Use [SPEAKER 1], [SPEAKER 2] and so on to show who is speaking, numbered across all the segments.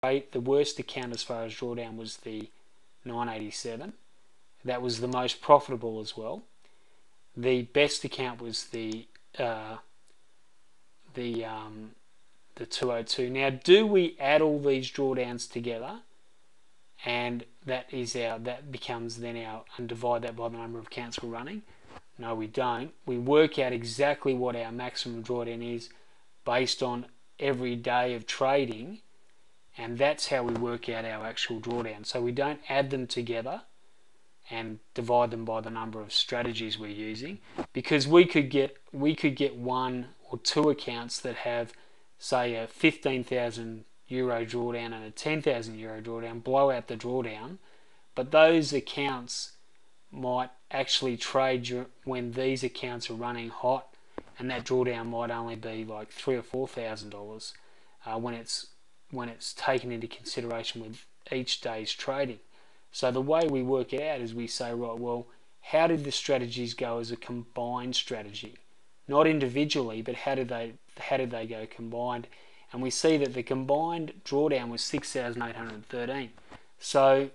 [SPEAKER 1] the worst account as far as drawdown was the 987. That was the most profitable as well. The best account was the 202. Now, do we add all these drawdowns together, and that becomes then our, and divide that by the number of accounts we're running? No, we don't. We work out exactly what our maximum drawdown is based on every day of trading, and that's how we work out our actual drawdown. So we don't add them together and divide them by the number of strategies we're using, because we could get one or two accounts that have, say, a 15,000 euro drawdown and a 10,000 euro drawdown, blow out the drawdown, but those accounts might actually trade when these accounts are running hot, and that drawdown might only be like $3,000 or $4,000 when it's taken into consideration with each day's trading. So the way we work it out is we say, right, well, how did the strategies go as a combined strategy? Not individually, but how did they go combined? And we see that the combined drawdown was 6,813. So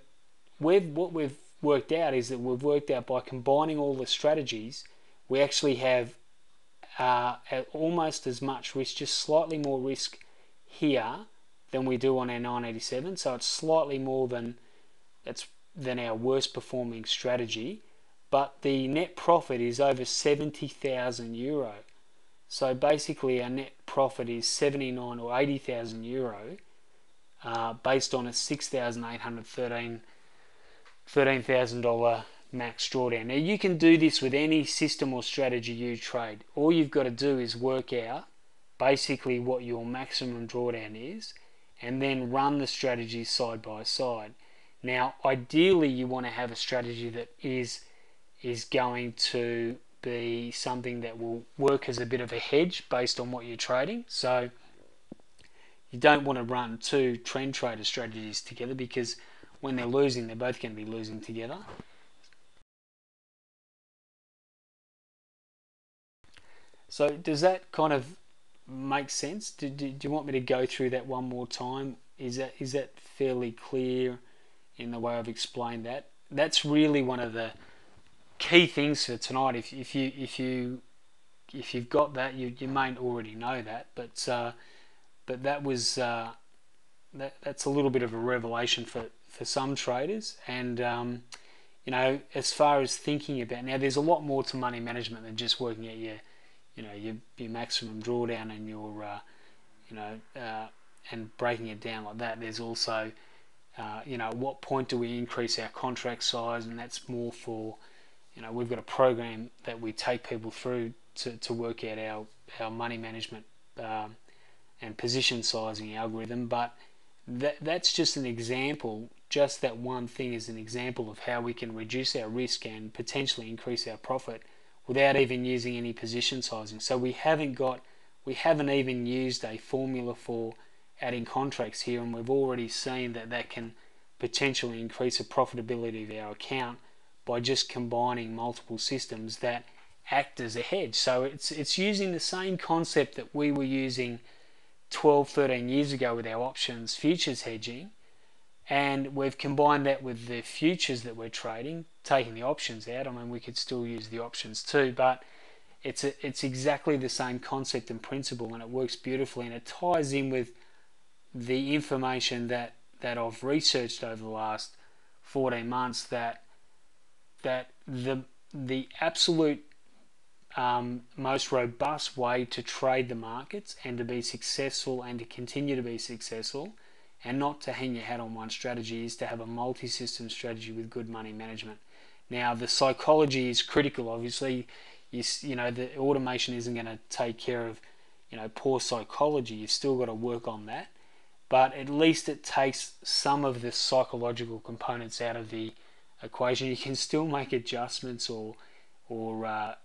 [SPEAKER 1] what we've worked out is that we've worked out by combining all the strategies, we actually have almost as much risk, just slightly more risk here than we do on our 987. So it's slightly more than our worst performing strategy, but the net profit is over 70,000 euro. So basically our net profit is 79 or 80,000 euro based on a $13,000 max drawdown. Now you can do this with any system or strategy you trade. All you've got to do is work out basically what your maximum drawdown is, and then run the strategies side by side. Now, ideally, you want to have a strategy that is going to be something that will work as a bit of a hedge based on what you're trading. So you don't want to run two trend trader strategies together, because when they're losing, they're both going to be losing together. So does that kind of make sense? Do you want me to go through that one more time? Is that fairly clear in the way I've explained that? That's really one of the key things for tonight. If you've got that, you may already know that, but that was that's a little bit of a revelation for some traders. And you know, as far as thinking about, now there's a lot more to money management than just working at your maximum drawdown and your and breaking it down like that. There's also at what point do we increase our contract size, and that's more for, we've got a program that we take people through to work out our money management and position sizing algorithm. But that's just an example. Just that one thing is an example of how we can reduce our risk and potentially increase our profit without even using any position sizing. So we haven't even used a formula for adding contracts here, and we've already seen that can potentially increase the profitability of our account by just combining multiple systems that act as a hedge. So it's using the same concept that we were using 12-13 years ago with our options futures hedging, and we've combined that with the futures that we're trading, taking the options out. I mean, we could still use the options too, but it's exactly the same concept and principle, and it works beautifully, and it ties in with the information that I've researched over the last 14 months, that the absolute most robust way to trade the markets and to be successful and to continue to be successful and not to hang your hat on one strategy is to have a multi-system strategy with good money management. Now, the psychology is critical, obviously. The automation isn't going to take care of poor psychology. You've still got to work on that, but at least it takes some of the psychological components out of the equation. You can still make adjustments or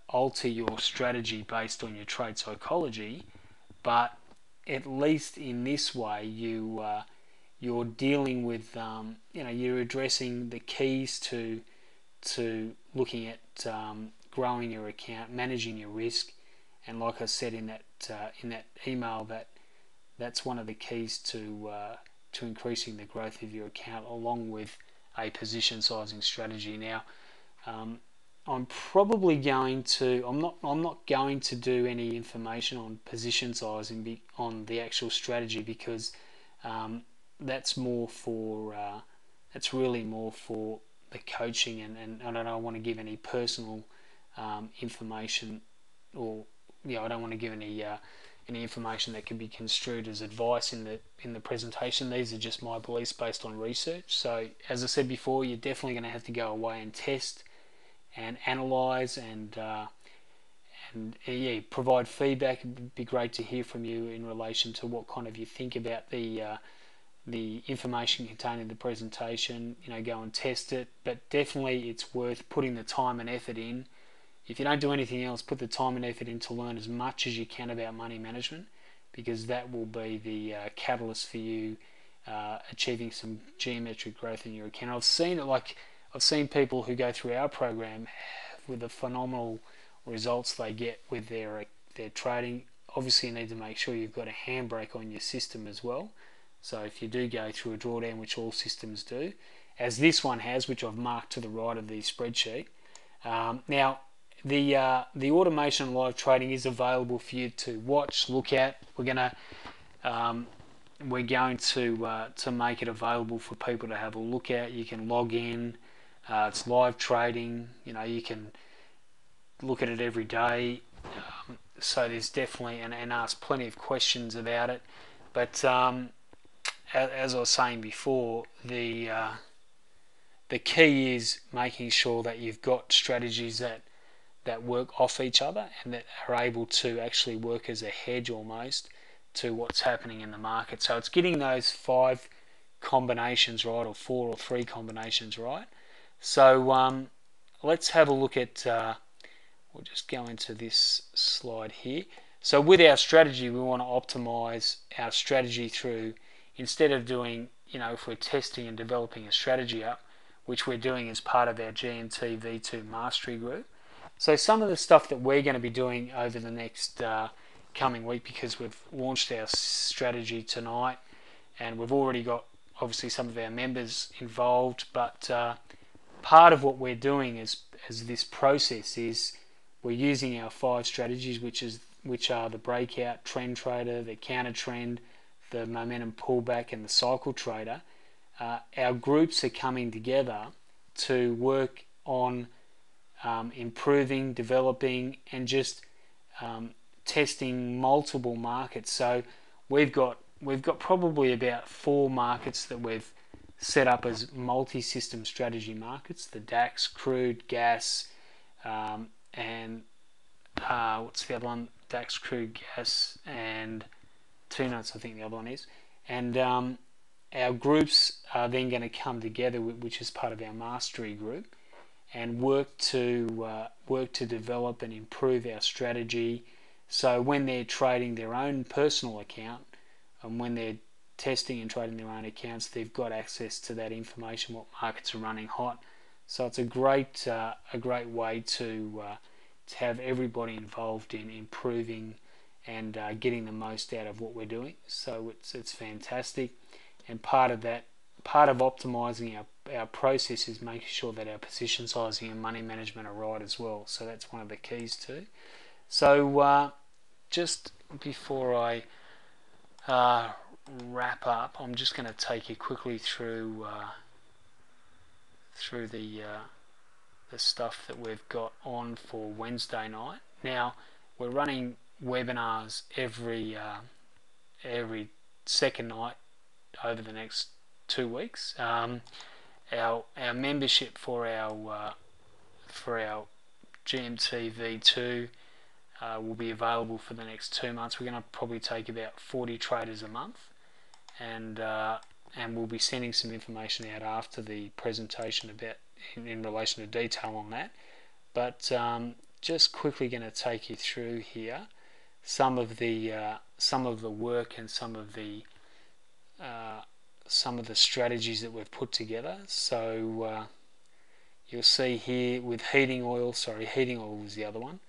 [SPEAKER 1] alter your strategy based on your trade psychology, but at least in this way you're dealing with you're addressing the keys to looking at growing your account, managing your risk. And like I said in that email, that's one of the keys to to increasing the growth of your account, along with a position sizing strategy. Now, I'm probably going to. I'm not going to do any information on position sizing on the actual strategy, because that's more for. That's really more for the coaching, and I don't want to give any personal information, or I don't want to give any information that can be construed as advice in the presentation. These are just my beliefs based on research. So as I said before, you're definitely going to have to go away and test and analyze and provide feedback. It'd be great to hear from you in relation to what kind of you think about the information contained in the presentation. Go and test it, but definitely it's worth putting the time and effort in. If you don't do anything else, put the time and effort in to learn as much as you can about money management, because that will be the catalyst for you achieving some geometric growth in your account. I've seen people who go through our program with the phenomenal results they get with their trading. Obviously, you need to make sure you've got a handbrake on your system as well. So if you do go through a drawdown, which all systems do, as this one has, which I've marked to the right of the spreadsheet. Now, the automation live trading is available for you to watch, look at. We're going to make it available for people to have a look at. You can log in. It's live trading. You can look at it every day. So there's definitely and ask plenty of questions about it. But as I was saying before, the key is making sure that you've got strategies that work off each other and that are able to actually work as a hedge almost to what's happening in the market. So it's getting those 5 combinations right, or 4 or 3 combinations right. So let's have a look at, we'll just go into this slide here. So with our strategy, we want to optimize our strategy through, instead of doing, if we're testing and developing a strategy up, which we're doing as part of our GMTV2 mastery group. So some of the stuff that we're going to be doing over the next coming week, because we've launched our strategy tonight and we've already got obviously some of our members involved, but part of what we're doing as this process is we're using our 5 strategies, which are the breakout, trend trader, the counter trend, the momentum pullback, and the cycle trader. Our groups are coming together to work on improving, developing, and just testing multiple markets. So we've got probably about 4 markets that we've set up as multi-system strategy markets: the DAX, crude, gas, and what's the other one? DAX, crude, gas, and 2 notes, I think the other one is. And our groups are then going to come together, which is part of our mastery group, and work to develop and improve our strategy. So when they're trading their own personal account, and when they're testing and trading their own accounts, they've got access to that information, what markets are running hot. So it's a great way to have everybody involved in improving and getting the most out of what we're doing. So it's fantastic. And part of optimizing our process is making sure that our position sizing and money management are right as well. So that's one of the keys too. So just before I wrap up, I'm just going to take you quickly through the stuff that we've got on for Wednesday night. Now, we're running webinars every second night over the next 2 weeks. Our membership for our GMTV2 will be available for the next 2 months. We're going to probably take about 40 traders a month, and we'll be sending some information out after the presentation about in relation to detail on that. But just quickly going to take you through here some of the work and some of the strategies that we've put together. So you'll see here with heating oil was the other one.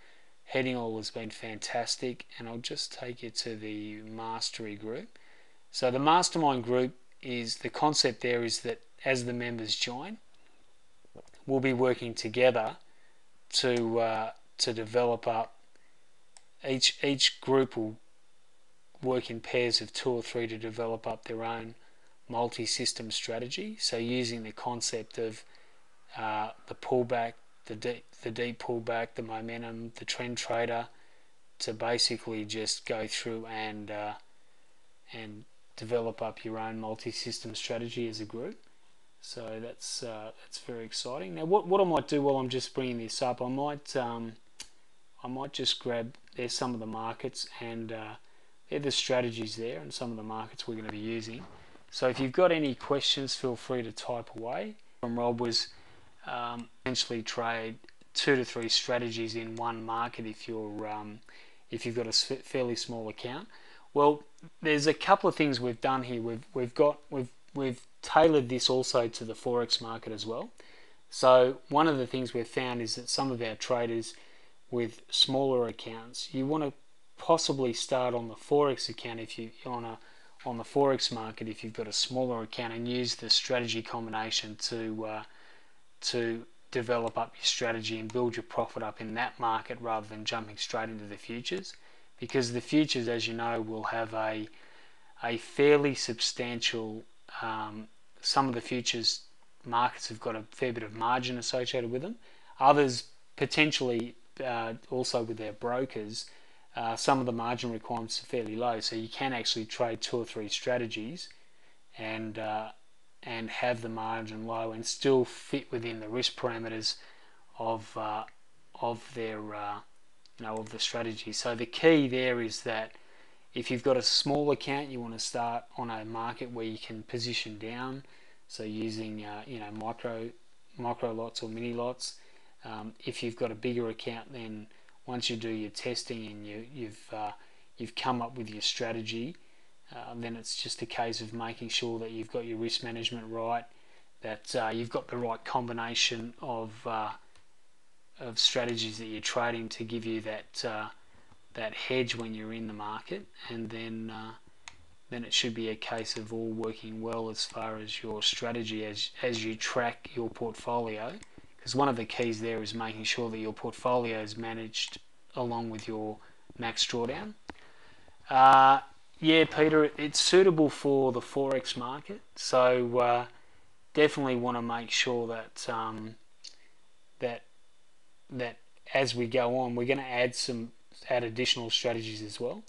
[SPEAKER 1] Heating oil has been fantastic, and I'll just take you to the mastery group. So the mastermind group is the concept there is that as the members join, we'll be working together to develop up. Each group will work in pairs of 2 or 3 to develop up their own multi-system strategy. So using the concept of the pullback, the deep pullback, the momentum, the trend trader, to basically just go through and develop up your own multi-system strategy as a group. So that's very exciting. Now, what I might do while I'm just bringing this up, I might just grab, there's some of the markets, and they're the strategies there and some of the markets we're going to be using. So if you've got any questions, feel free to type away. From Rob was essentially trade 2 to 3 strategies in one market if you've got a fairly small account. Well, there's a couple of things we've done here. We've tailored this also to the Forex market as well. So one of the things we've found is that some of our traders with smaller accounts, you want to possibly start on the Forex account if you on the Forex market if you've got a smaller account, and use the strategy combination to develop up your strategy and build your profit up in that market rather than jumping straight into the futures, because the futures, as you know, will have a fairly substantial some of the futures markets have got a fair bit of margin associated with them. Others potentially also with their brokers, some of the margin requirements are fairly low, so you can actually trade 2 or 3 strategies and have the margin low and still fit within the risk parameters of their of the strategy. So the key there is that if you've got a small account, you want to start on a market where you can position down, so using micro lots or mini lots. If you've got a bigger account, then once you do your testing and you've come up with your strategy, then it's just a case of making sure that you've got your risk management right, that you've got the right combination of strategies that you're trading to give you that hedge when you're in the market, and then it should be a case of all working well as far as your strategy as you track your portfolio. Because one of the keys there is making sure that your portfolio is managed along with your max drawdown. Yeah, Peter, it's suitable for the Forex market, so definitely want to make sure that that as we go on, we're going to add additional strategies as well.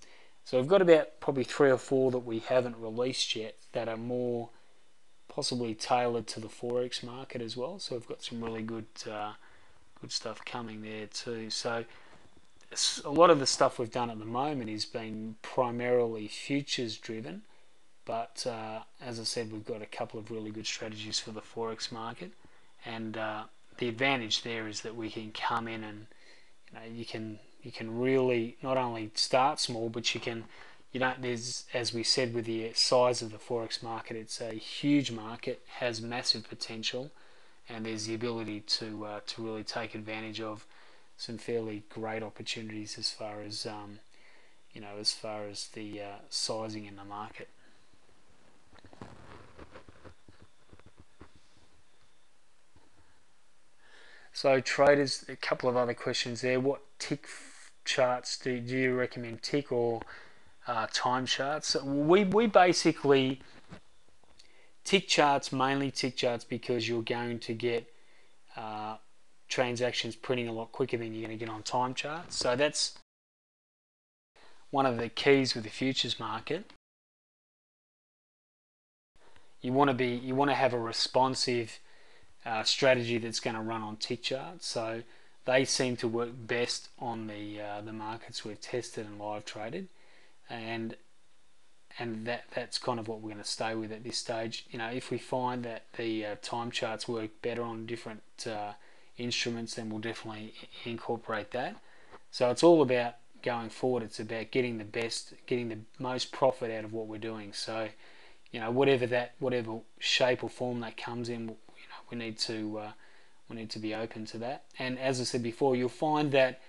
[SPEAKER 1] So we've got about probably 3 or 4 that we haven't released yet that are more possibly tailored to the Forex market as well. So we've got some really good stuff coming there too. So a lot of the stuff we've done at the moment has been primarily futures driven, but as I said, we've got a couple of really good strategies for the Forex market, and the advantage there is that we can come in and you can really not only start small, but you can there's, as we said, with the size of the Forex market, it's a huge market, has massive potential, and there's the ability to really take advantage of some fairly great opportunities as far as the sizing in the market. So traders, a couple of other questions there. What tick charts do you recommend, tick or time charts? We basically tick charts, mainly tick charts, because you're going to get transactions printing a lot quicker than you're going to get on time charts. So that's one of the keys with the futures market. You want to have a responsive strategy that's going to run on tick charts. So they seem to work best on the markets we've tested and live traded, and that's kind of what we're going to stay with at this stage. If we find that the time charts work better on different instruments, then we'll definitely incorporate that. So it's all about going forward. It's about getting the most profit out of what we're doing. So whatever shape or form that comes in, we need to be open to that. And as I said before, you'll find that